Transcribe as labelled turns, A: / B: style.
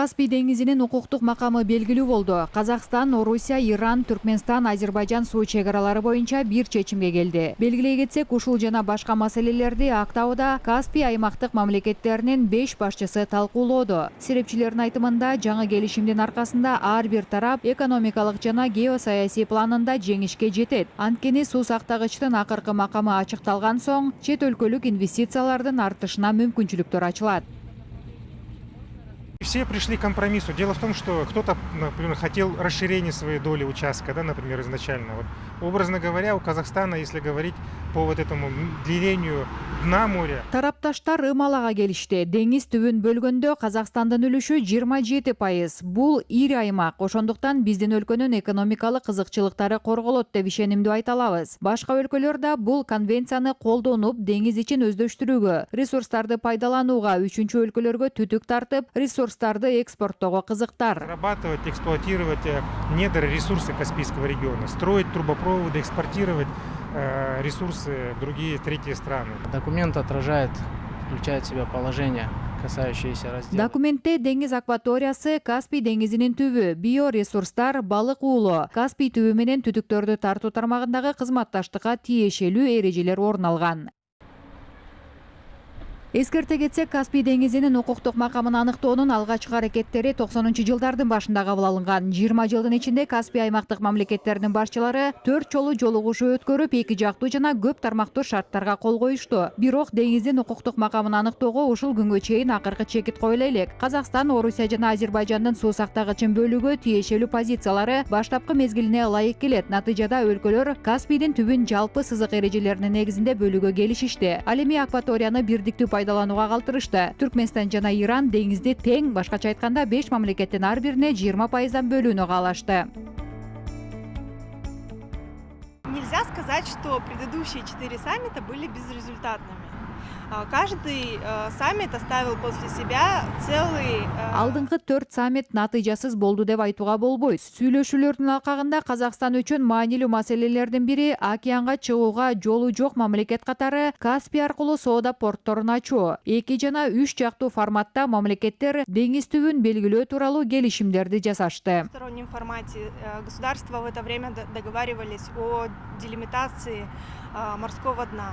A: Каспий деңизинин укуктук макамы белгилүү болду. Казакстан, Орусия, Иран, Түркменстан, Азербайжан суу чек-аралары боюнча бир чечимге келди. Белгилей кетсек, ушул жана башка маселелерди Актауда Каспий аймактык мамлекеттеринин 5 башчысы талкуулоодо. Серепчилердин айтымында, жаңы келишимдин аркасында ар бир тарап экономикалык жана геосаясий планында жеңишке жетет. Анткени суу сактагычтын акыркы макамы ачыкталган соң, чет өлкөлүк инвестициялардын артышына мүмкүнчүлүктөр ачылат.
B: Все пришли к компромиссу. Дело в том, что кто-то, например, хотел расширения своей доли участка, да, например, изначально. Вот, образно говоря, у Казахстана, если говорить по вот этому делению дна моря.
A: Тарапташтар ымалага келишти. Деңиз түбүн бөлгөндө Казакстандын үлүшү 27%. Бул ири аймак. Ошондуктан биздин өлкөнүн экономикалык кызыкчылыктары корголот деп ишенимдүү айта алабыз. Башка өлкөлөр да бул конвенцияны колдонуп, деңиз ичин өздөштүрүүгө, ресурстарды пайдаланууга, үчүнчү өлкөлөргө түтүк тартып, ресурстарды экспорттоого кызыктар.
B: Зарабатывать, эксплуатировать недра, ресурсы Каспийского региона, строить трубопроводы, экспортировать ресурсы в другие третьи страны.
C: Документ включает в себя положение, касающиеся раздела.
A: Документте деңиз акваториясы, Каспий деңизинин түбү, биоресурстар, балык уулоо, Каспий түбү менен түтүктөрдү тартуу тармагындагы кызматташтыкка тиешелүү эрежелер орун алган. Эскерте кетсек, Каспий деңизинин укуктук макамын аныктоонун алгачкы аракеттери 90-жылдардын башында кабыл алынган. 20 жылдын ичинде Каспий аймактык мамлекеттеринин башчылары 4 жолу жолугушуу өткөрүп, эки жактуу жана көп тармактуу шарттарга кол коюшту. Бирок деңиздин укуктук макамын аныктоого ушул күнгө чейин акыркы чекит коюла элек. Казакстан, Орусия жана Азербайжандын суу сактагычын бөлүүгө тиешелүү позициялары баштапкы мезгилине ылайык келет. Натыйжада өлкөлөр Каспийдин түбүн жалпы сызык эрежелеринин негизинде бөлүүгө келишишти. Ал эми акваторияны бирдиктүү пайдаланууга калтырышты. Түркменстан жана Иран деңизди тең, башкача айтканда 5 мамлекеттин ар бирине 20% бөлүүнү каалашты.
D: Нельзя сказать, что предыдущие 4 саммита были безрезультатными. Каждый саммит оставил после себя целый...
A: Алдыңкы 4 саммит натыйжасыз болду деп айтууга болбойт. Сүйлөшүүлөрдүн алкагында Казакстан үчүн маанилүү маселелердин бири океанга чыгууга жолу жок мамлекет катары Каспий аркылуу соода портторун ачуу. 2 жана 3 жактуу форматта мамлекеттер деңиз түбүн белгилөө тууралуу келишимдерди жасашты.
D: В стороннем формате государства в это время договаривались о делимитации морского дна.